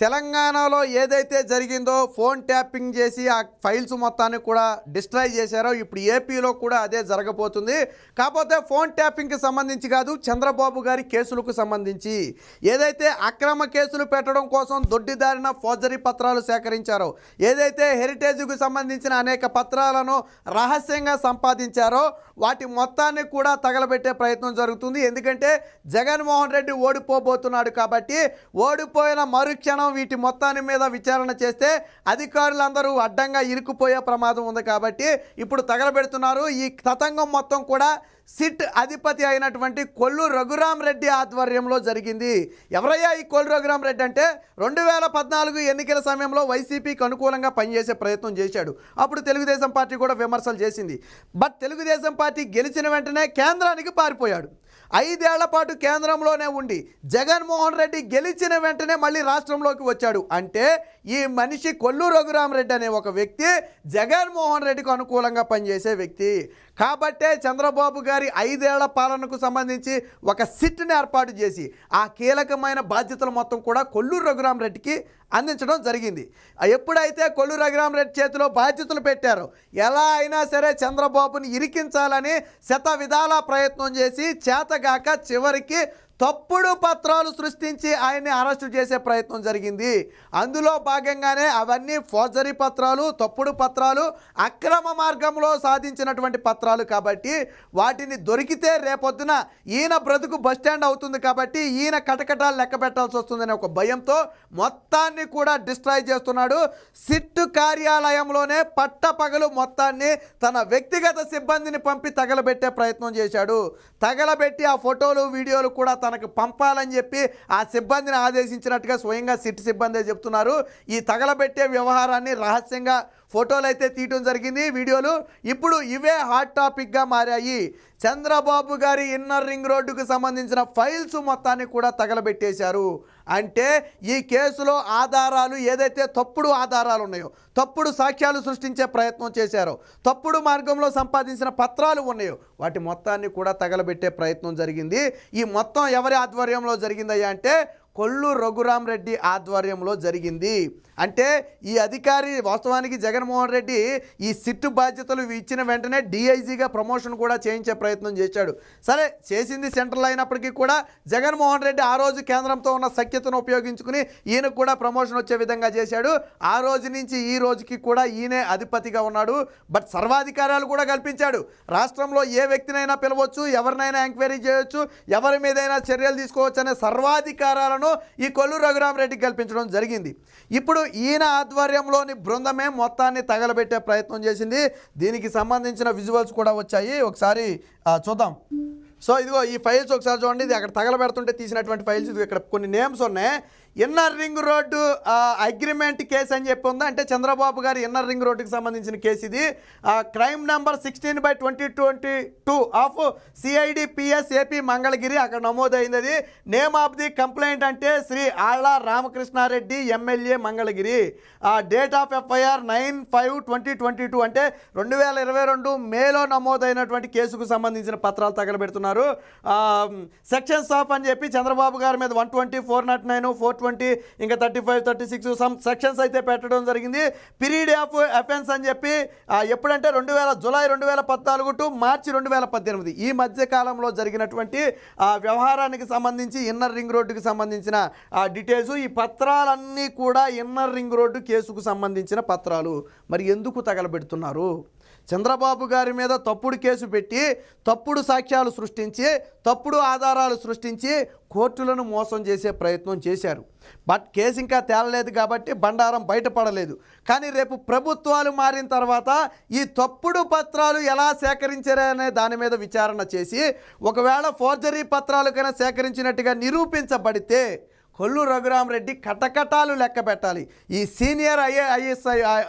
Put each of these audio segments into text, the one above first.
తెలంగాణలో ఏదైతే జరిగిందో ఫోన్ ట్యాపింగ్ చేసి ఆ ఫైల్స్ మొత్తాన్ని కూడా డిస్ట్రాయ్ చేశారో ఇప్పుడు ఏపీలో కూడా అదే జరగబోతుంది. కాకపోతే ఫోన్ ట్యాపింగ్కి సంబంధించి కాదు, చంద్రబాబు గారి కేసులకు సంబంధించి ఏదైతే అక్రమ కేసులు పెట్టడం కోసం దొడ్డిదారిన ఫోర్జరీ పత్రాలు సేకరించారో, ఏదైతే హెరిటేజ్కు సంబంధించిన అనేక పత్రాలను రహస్యంగా సంపాదించారో వాటి మొత్తాన్ని కూడా తగలబెట్టే ప్రయత్నం జరుగుతుంది. ఎందుకంటే జగన్మోహన్ రెడ్డి ఓడిపోబోతున్నాడు కాబట్టి ఓడిపోయిన మరుక్షణం వీటి మొత్తాన్ని మీద విచారణ చేస్తే అధికారులందరూ అడ్డంగా ఇరుక్కుపోయే ప్రమాదం ఉంది కాబట్టి ఇప్పుడు తగలబెడుతున్నారు. ఈ తతంగం మొత్తం కూడా సిట్ అధిపతి అయినటువంటి కొల్లు రఘురామ్ రెడ్డి ఆధ్వర్యంలో జరిగింది. ఎవరయ్యా ఈ కొల్లు రఘురామ్ రెడ్డి అంటే 2014 ఎన్నికల సమయంలో వైసీపీకి అనుకూలంగా పనిచేసే ప్రయత్నం చేశాడు. అప్పుడు తెలుగుదేశం పార్టీ కూడా విమర్శలు చేసింది. బట్ తెలుగుదేశం పార్టీ గెలిచిన వెంటనే కేంద్రానికి పారిపోయాడు. 5 ఏళ్ల పాటు కేంద్రంలోనే ఉండి జగన్మోహన్ రెడ్డి గెలిచిన వెంటనే మళ్ళీ రాష్ట్రంలోకి వచ్చాడు. అంటే ఈ మనిషి కొల్లు రఘురామ్ రెడ్డి అనే ఒక వ్యక్తి జగన్మోహన్ రెడ్డికి అనుకూలంగా పనిచేసే వ్యక్తి. కాబట్టే చంద్రబాబు గారి 5 ఏళ్ల పాలనకు సంబంధించి ఒక సిట్ని ఏర్పాటు చేసి ఆ కీలకమైన బాధ్యతలు మొత్తం కూడా కొల్లు రఘురామ్ రెడ్డికి అందించడం జరిగింది. ఎప్పుడైతే కొల్లు రఘురామ్ రెడ్డి చేతిలో బాధ్యతలు పెట్టారో ఎలా అయినా సరే చంద్రబాబుని ఇరికించాలని శత విధాల ప్రయత్నం చేసి చేతగాక చివరికి తప్పుడు పత్రాలు సృష్టించి ఆయన్ని అరెస్టు చేసే ప్రయత్నం జరిగింది. అందులో భాగంగానే అవన్నీ ఫోర్జరీ పత్రాలు, తప్పుడు పత్రాలు, అక్రమ మార్గంలో సాధించినటువంటి పత్రాలు కాబట్టి వాటిని దొరికితే రేపొద్దున ఈయన బ్రతుకు బస్టాండ్ అవుతుంది కాబట్టి ఈయన కటకటాలు లెక్క పెట్టాల్సి వస్తుందనే ఒక భయంతో మొత్తాన్ని కూడా డిస్ట్రాయ్ చేస్తున్నాడు. సిట్టు కార్యాలయంలోనే పట్టపగలు మొత్తాన్ని తన వ్యక్తిగత సిబ్బందిని పంపి తగలబెట్టే ప్రయత్నం చేశాడు. తగలబెట్టి ఆ ఫోటోలు వీడియోలు కూడా తనకు పంపాలని చెప్పి ఆ సిబ్బందిని ఆదేశించినట్టుగా స్వయంగా సిట్ సిబ్బందే చెప్తున్నారు. ఈ తగలబెట్టే వ్యవహారాన్ని రహస్యంగా ఫోటోలు అయితే తీయటం జరిగింది, వీడియోలు. ఇప్పుడు ఇవే హాట్ టాపిక్గా మారాయి. చంద్రబాబు గారి ఇన్నర్ రింగ్ రోడ్డుకు సంబంధించిన ఫైల్స్ మొత్తాన్ని కూడా తగలబెట్టేశారు. అంటే ఈ కేసులో ఆధారాలు ఏదైతే తప్పుడు ఆధారాలు ఉన్నాయో, తప్పుడు సాక్ష్యాలు సృష్టించే ప్రయత్నం చేశారో, తప్పుడు మార్గంలో సంపాదించిన పత్రాలు ఉన్నాయో వాటి మొత్తాన్ని కూడా తగలబెట్టే ప్రయత్నం జరిగింది. ఈ మొత్తం ఎవరి ఆధ్వర్యంలో జరిగిందయ్యా అంటే కొల్లు రఘురామ్ రెడ్డి ఆధ్వర్యంలో జరిగింది. అంటే ఈ అధికారి వాస్తవానికి జగన్మోహన్ రెడ్డి ఈ సిట్టు బాధ్యతలు ఇచ్చిన వెంటనే డిఐజీగా ప్రమోషన్ కూడా చేయించే ప్రయత్నం చేశాడు. సరే చేసింది సెంట్రల్ అయినప్పటికీ కూడా జగన్మోహన్ రెడ్డి ఆ రోజు కేంద్రంతో ఉన్న సఖ్యతను ఉపయోగించుకుని ఈయనకు కూడా ప్రమోషన్ వచ్చే విధంగా చేశాడు. ఆ రోజు నుంచి ఈ రోజుకి కూడా ఈయనే అధిపతిగా ఉన్నాడు. బట్ సర్వాధికారాలు కూడా కల్పించాడు. రాష్ట్రంలో ఏ వ్యక్తినైనా పిలవచ్చు, ఎవరినైనా ఎంక్వైరీ చేయవచ్చు, ఎవరి మీదైనా చర్యలు తీసుకోవచ్చు అనే సర్వాధికారాలను ఈ కొల్లు రఘురామ్ రెడ్డికి కల్పించడం జరిగింది. ఇప్పుడు ఈయన ఆధ్వర్యంలోని బృందమే మొత్తాన్ని తగలబెట్టే ప్రయత్నం చేసింది. దీనికి సంబంధించిన విజువల్స్ కూడా వచ్చాయి, ఒకసారి చూద్దాం. సో ఇదిగో ఈ ఫైల్స్ ఒకసారి చూడండి. ఇది అక్కడ తగలబెడుతుంటే తీసినటువంటి ఫైల్స్. ఇది ఇక్కడ కొన్ని నేమ్స్ ఉన్నాయి. Inner ring road agreement case అని చెప్పి ఉంది. అంటే చంద్రబాబు గారి ఇన్నర్ రింగ్ రోడ్డుకి సంబంధించిన కేసు ఇది. Crime number 16/2022 of CID PS AP Mangalagiri అక్కడ నమోదైంది. అది నేమ్ ఆఫ్ ది కంప్లైంట్ అంటే Shri Alla Ramakrishna Reddy MLA Mangalagiri. Date of FIR 9/5/2022 అంటే 2022 మేలో నమోదైనటువంటి కేసుకు సంబంధించిన పత్రాలు తగలబెడుతున్నారు. సెక్షన్స్ ఆఫ్ అని చెప్పి చంద్రబాబు గారి మీద 120, 409, 420 ఇంకా 35, 36 సమ్ సెక్షన్స్ అయితే పెట్టడం జరిగింది. పీరియడ్ ఆఫ్ అఫెన్స్ అని చెప్పి ఎప్పుడంటే జూలై 2014 టు మార్చి 2018 ఈ మధ్య కాలంలో జరిగినటువంటి వ్యవహారానికి సంబంధించి ఇన్నర్ రింగ్ రోడ్డుకి సంబంధించిన డీటెయిల్స్. ఈ పత్రాలన్నీ కూడా ఇన్నర్ రింగ్ రోడ్డు కేసుకు సంబంధించిన పత్రాలు. మరి ఎందుకు తగలబెడుతున్నారు? చంద్రబాబు గారి మీద తప్పుడు కేసు పెట్టి తప్పుడు సాక్ష్యాలు సృష్టించి తప్పుడు ఆధారాలు సృష్టించి కోర్టులను మోసం చేసే ప్రయత్నం చేశారు. బట్ కేసు ఇంకా తేలలేదు కాబట్టి బండారం బయటపడలేదు. కానీ రేపు ప్రభుత్వాలు మారిన తర్వాత ఈ తప్పుడు పత్రాలు ఎలా సేకరించారనే దాని మీద విచారణ చేసి ఒకవేళ ఫోర్జరీ పత్రాలు కన్నా సేకరించినట్టుగా నిరూపించబడితే కొల్లు రఘురామ్ రెడ్డి కటకటాలు లెక్క పెట్టాలి. ఈ సీనియర్ ఐఏఎస్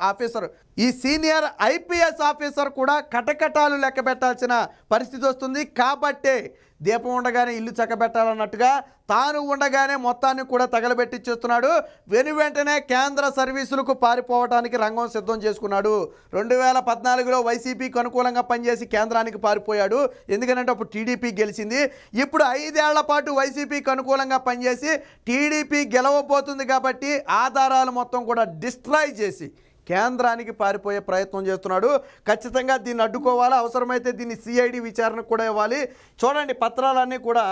ఆఫీసర్ ఈ సీనియర్ ఐపీఎస్ ఆఫీసర్ కూడా కటకటాలు లెక్క పెట్టాల్సిన పరిస్థితి వస్తుంది. కాబట్టే దీపం ఉండగానే ఇల్లు చక్కబెట్టాలన్నట్టుగా తాను ఉండగానే మొత్తాన్ని కూడా తగలబెట్టిచ్చేస్తున్నాడు. వెనువెంటనే కేంద్ర సర్వీసులకు పారిపోవడానికి రంగం సిద్ధం చేసుకున్నాడు. 2014లో వైసీపీకి అనుకూలంగా పనిచేసి కేంద్రానికి పారిపోయాడు. ఎందుకంటే అప్పుడు టీడీపీ గెలిచింది. ఇప్పుడు 5 ఏళ్ల పాటు వైసీపీకి అనుకూలంగా పనిచేసి టీడీపీ గెలవబోతుంది కాబట్టి ఆధారాలు మొత్తం కూడా డిస్ట్రాయ్ చేసి కేంద్రానికి పారిపోయే ప్రయత్నం చేస్తున్నాడు. ఖచ్చితంగా దీన్ని అడ్డుకోవాలి. అవసరమైతే దీన్ని సిఐడి విచారణకు కూడా ఇవ్వాలి. చూడండి పత్రాలన్నీ కూడా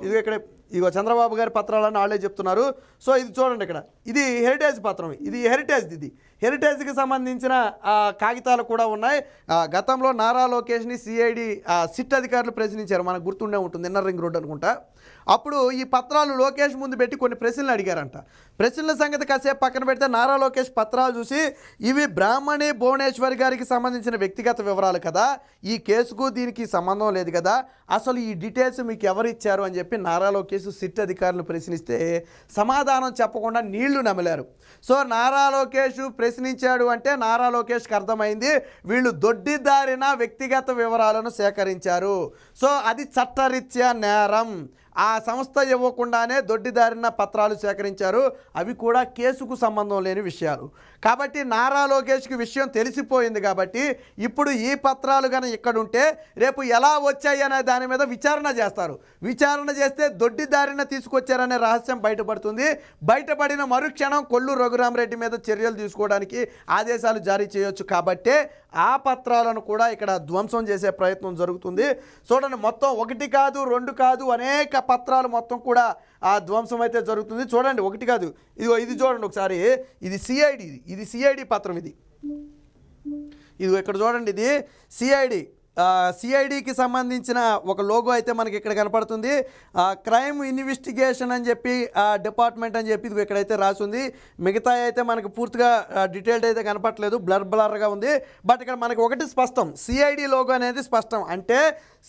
ఇదిగో చంద్రబాబు గారి పత్రాలన్నీ వాళ్ళే చెప్తున్నారు. సో ఇది చూడండి, ఇక్కడ ఇది హెరిటేజ్ పత్రం, ఇది హెరిటేజ్కి సంబంధించిన కాగితాలు కూడా ఉన్నాయి. గతంలో నారా లోకేష్ని సిఐడి సిట్ అధికారులు ప్రశ్నించారు, మనకు గుర్తుండే ఉంటుంది, ఇన్నర్ రింగ్ రోడ్ అనుకుంటా. అప్పుడు ఈ పత్రాలు లోకేష్ ముందు పెట్టి కొన్ని ప్రశ్నలు అడిగారంట. ప్రశ్నల సంగతి కాసేపు పక్కన పెడితే నారా లోకేష్ పత్రాలు చూసి ఇవి బ్రాహ్మణి భువనేశ్వర్ గారికి సంబంధించిన వ్యక్తిగత వివరాలు కదా, ఈ కేసుకు దీనికి సంబంధం లేదు కదా, అసలు ఈ డీటెయిల్స్ మీకు ఎవరు ఇచ్చారు అని చెప్పి నారా లోకేష్ సిట్ అధికారులు ప్రశ్నిస్తే సమాధానం చెప్పకుండా నీళ్లు నమిలారు. సో నారా లోకేష్ ప్రశ్నించాడు అంటే నారా లోకేష్కి అర్థమైంది వీళ్ళు దొడ్డిదారిన వ్యక్తిగత వివరాలను సేకరించారు. సో అది చట్టరీత్యా నేరం. ఆ సంస్థ ఇవ్వకుండానే దొడ్డిదారిన పత్రాలు సేకరించారు. అవి కూడా కేసుకు సంబంధం లేని విషయాలు. కాబట్టి నారా లోకేష్కి విషయం తెలిసిపోయింది కాబట్టి ఇప్పుడు ఈ పత్రాలు కనుక ఇక్కడ ఉంటే రేపు ఎలా వచ్చాయి అనే దాని మీద విచారణ చేస్తారు. విచారణ చేస్తే దొడ్డిదారిన తీసుకొచ్చారనే రహస్యం బయటపడుతుంది. బయటపడిన మరుక్షణం కొల్లు రఘురామరెడ్డి మీద చర్యలు తీసుకోవడానికి ఆదేశాలు జారీ చేయొచ్చు. కాబట్టే ఆ పత్రాలను కూడా ఇక్కడ ధ్వంసం చేసే ప్రయత్నం జరుగుతుంది. చూడండి, మొత్తం 1 కాదు 2 కాదు అనేక పత్రాలు మొత్తం కూడా ఆ ధ్వంసం అయితే జరుగుతుంది. చూడండి, 1 కాదు, ఇది చూడండి ఒకసారి, ఇది సిఐడి పత్రం, ఇది ఇక్కడ చూడండి, ఇది సిఐడికి సంబంధించిన ఒక లోగో అయితే మనకి ఇక్కడ కనపడుతుంది. క్రైమ్ ఇన్వెస్టిగేషన్ అని చెప్పి డిపార్ట్మెంట్ అని చెప్పి ఇది ఇక్కడైతే రాసింది. మిగతా అయితే మనకి పూర్తిగా డీటెయిల్డ్ అయితే కనపడలేదు, బ్లర్గా ఉంది. బట్ ఇక్కడ మనకి ఒకటి స్పష్టం, సిఐడి లోగో అనేది స్పష్టం. అంటే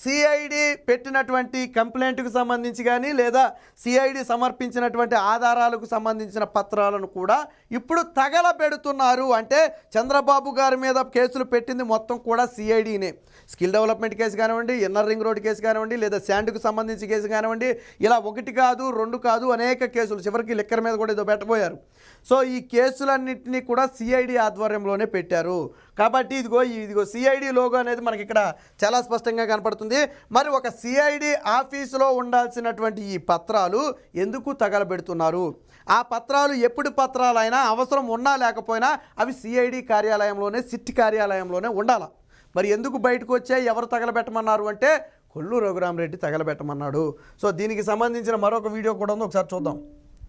సిఐడి పెట్టినటువంటి కంప్లైంట్కు సంబంధించి కానీ లేదా సిఐడి సమర్పించినటువంటి ఆధారాలకు సంబంధించిన పత్రాలను కూడా ఇప్పుడు తగలబెడుతున్నారు. అంటే చంద్రబాబు గారి మీద కేసులు పెట్టింది మొత్తం కూడా సిఐడినే. స్కిల్ డెవలప్మెంట్ కేసు కానివ్వండి, ఇన్నర్ రింగ్ రోడ్ కేసు కానివ్వండి, లేదా శాండ్కు సంబంధించి కేసు కానివ్వండి, ఇలా 1 కాదు 2 కాదు అనేక కేసులు, చివరికి లిక్కర్ మీద కూడా ఏదో పెట్టబోయారు. సో ఈ కేసులన్నింటినీ కూడా సిఐడి ఆధ్వర్యంలోనే పెట్టారు. కాబట్టి ఇదిగో సిఐడి లోగో అనేది మనకి ఇక్కడ చాలా స్పష్టంగా కనపడుతుంది. మరి ఒక సిఐడి ఆఫీసులో ఉండాల్సినటువంటి ఈ పత్రాలు ఎందుకు తగలబెడుతున్నారు? ఆ పత్రాలు ఎప్పుడు పత్రాలైనా అవసరం ఉన్నా లేకపోయినా అవి సిఐడి కార్యాలయంలోనే, సిట్ కార్యాలయంలోనే ఉండాలి. మరి ఎందుకు బయటకు వచ్చాయి, ఎవరు తగలబెట్టమన్నారు అంటే కొల్లు రఘురామరెడ్డి తగలబెట్టమన్నాడు. సో దీనికి సంబంధించిన మరొక వీడియో కూడా ఉంది, ఒకసారి చూద్దాం.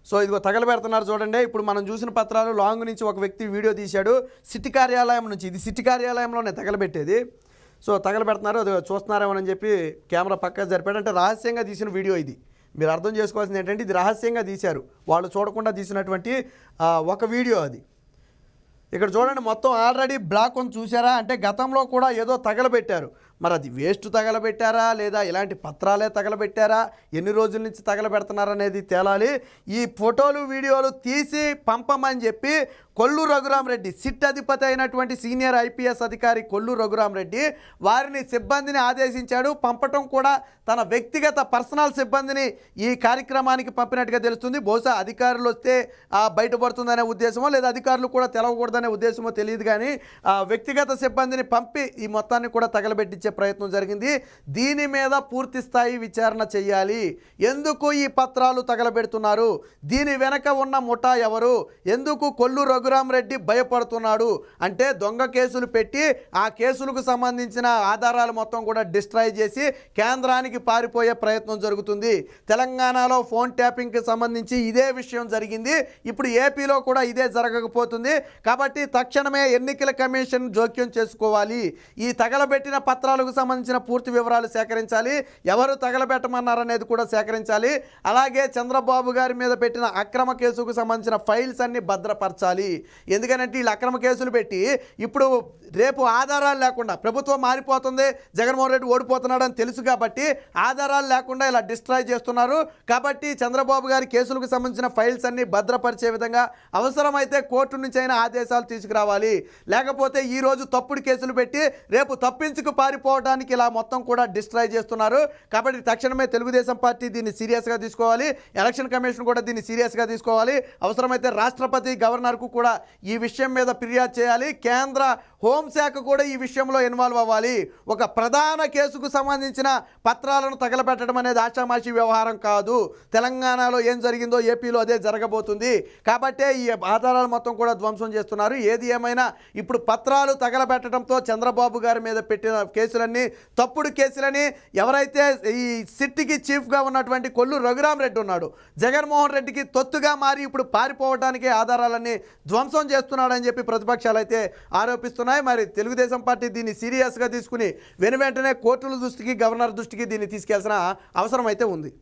సో ఇదిగో తగలబెడుతున్నారు చూడండి. ఇప్పుడు మనం చూసిన పత్రాలు లాంగ్ నుంచి ఒక వ్యక్తి వీడియో తీశాడు సిటీ కార్యాలయం నుంచి. ఇది సిటీ కార్యాలయంలోనే తగలబెట్టేది. సో తగలబెడుతున్నారు, అది చూస్తున్నారేమోనని చెప్పి కెమెరా పక్క జరిపాడు. అంటే రహస్యంగా తీసిన వీడియో ఇది. మీరు అర్థం చేసుకోవాల్సింది ఏంటంటే ఇది రహస్యంగా తీశారు, వాళ్ళు చూడకుండా తీసినటువంటి ఒక వీడియో అది. ఇక్కడ చూడండి, మొత్తం ఆల్రెడీ బ్లాక్ ఉంది చూసారా. అంటే గతంలో కూడా ఏదో తగలబెట్టారు. మరి అది వేస్ట్ తగలబెట్టారా లేదా ఇలాంటి పత్రాలే తగలబెట్టారా, ఎన్ని రోజుల నుంచి తగలబెడుతున్నారనేది తేలాలి. ఈ ఫోటోలు వీడియోలు తీసి పంపమని చెప్పి కొల్లు రఘురామరెడ్డి, సిట్ అధిపతి అయినటువంటి సీనియర్ ఐపీఎస్ అధికారి కొల్లు రఘురామరెడ్డి వారిని సిబ్బందిని ఆదేశించాడు. పంపటం కూడా తన వ్యక్తిగత పర్సనల్ సిబ్బందిని ఈ కార్యక్రమానికి పంపినట్టుగా తెలుస్తుంది. బహుశా అధికారులు వస్తే బయటపడుతుందనే ఉద్దేశమో లేదా అధికారులు కూడా తెలవకూడదనే ఉద్దేశమో తెలియదు, కానీ వ్యక్తిగత సిబ్బందిని పంపి ఈ మొత్తాన్ని కూడా తగలబెట్టించే ప్రయత్నం జరిగింది. దీని మీద పూర్తి స్థాయి విచారణ చేయాలి. ఎందుకు ఈ పత్రాలు తగలబెడుతున్నారు, దీని వెనక ఉన్న ముఠా ఎవరు, ఎందుకు కొల్లు రఘురామరెడ్డి భయపడుతున్నాడు అంటే దొంగ కేసులు పెట్టి ఆ కేసులకు సంబంధించిన ఆధారాలు మొత్తం కూడా డిస్ట్రాయ్ చేసి కేంద్రానికి పారిపోయే ప్రయత్నం జరుగుతుంది. తెలంగాణలో ఫోన్ ట్యాపింగ్కి సంబంధించి ఇదే విషయం జరిగింది. ఇప్పుడు ఏపీలో కూడా ఇదే జరగకపోతుంది. కాబట్టి తక్షణమే ఎన్నికల కమిషన్ జోక్యం చేసుకోవాలి. ఈ తగలబెట్టిన పత్రాలకు సంబంధించిన పూర్తి వివరాలు సేకరించాలి. ఎవరు తగలబెట్టమన్నారనేది కూడా సేకరించాలి. అలాగే చంద్రబాబు గారి మీద పెట్టిన అక్రమ కేసుకు సంబంధించిన ఫైల్స్ అన్ని భద్రపరచాలి. ఎందుకనంటే వీళ్ళు అక్రమ కేసులు పెట్టి ఇప్పుడు రేపు ఆధారాలు లేకుండా ప్రభుత్వం మారిపోతుంది, జగన్మోహన్ రెడ్డి ఓడిపోతున్నాడు అని తెలుసు కాబట్టి ఆధారాలు లేకుండా ఇలా డిస్ట్రాయ్ చేస్తున్నారు. కాబట్టి చంద్రబాబు గారి కేసులకు సంబంధించిన ఫైల్స్ అన్ని భద్రపరిచే విధంగా అవసరమైతే కోర్టు నుంచి అయినా ఆదేశాలు తీసుకురావాలి. లేకపోతే ఈరోజు తప్పుడు కేసులు పెట్టి రేపు తప్పించుకు పారిపోవడానికి ఇలా మొత్తం కూడా డిస్ట్రాయ్ చేస్తున్నారు. కాబట్టి తక్షణమే తెలుగుదేశం పార్టీ దీన్ని సీరియస్గా తీసుకోవాలి. ఎలక్షన్ కమిషన్ కూడా దీన్ని సీరియస్గా తీసుకోవాలి. అవసరమైతే రాష్ట్రపతి గవర్నర్కు కూడా ఈ విషయం మీద ఫిర్యాదు చేయాలి. కేంద్ర హోంశాఖ కూడా ఈ విషయంలో ఇన్వాల్వ్ అవ్వాలి. ఒక ప్రధాన కేసుకు సంబంధించిన పత్రాలను తగలబెట్టడం అనేది ఆషామాషి వ్యవహారం కాదు. తెలంగాణలో ఏం జరిగిందో ఏపీలో అదే జరగబోతుంది. కాబట్టే ఈ ఆధారాలు మొత్తం కూడా ధ్వంసం చేస్తున్నారు. ఏది ఏమైనా ఇప్పుడు పత్రాలు తగలబెట్టడంతో చంద్రబాబు గారి మీద పెట్టిన కేసులన్నీ తప్పుడు కేసులని ఎవరైతే ఈ సిట్టికి చీఫ్గా ఉన్నటువంటి కొల్లు రఘురామరెడ్డి ఉన్నాడు, జగన్మోహన్ రెడ్డికి తొత్తుగా మారి ఇప్పుడు పారిపోవడానికి ఆధారాలన్నీ ధ్వంసం చేస్తున్నాడని చెప్పి ప్రతిపక్షాలు అయితే ఆరోపిస్తున్నాయి. మరి తెలుగుదేశం పార్టీ దీన్ని సీరియస్గా తీసుకుని వెనువెంటనే కోర్టుల దృష్టికి, గవర్నర్ దృష్టికి దీన్ని తీసుకెళ్లాల్సిన అవసరం అయితే ఉంది.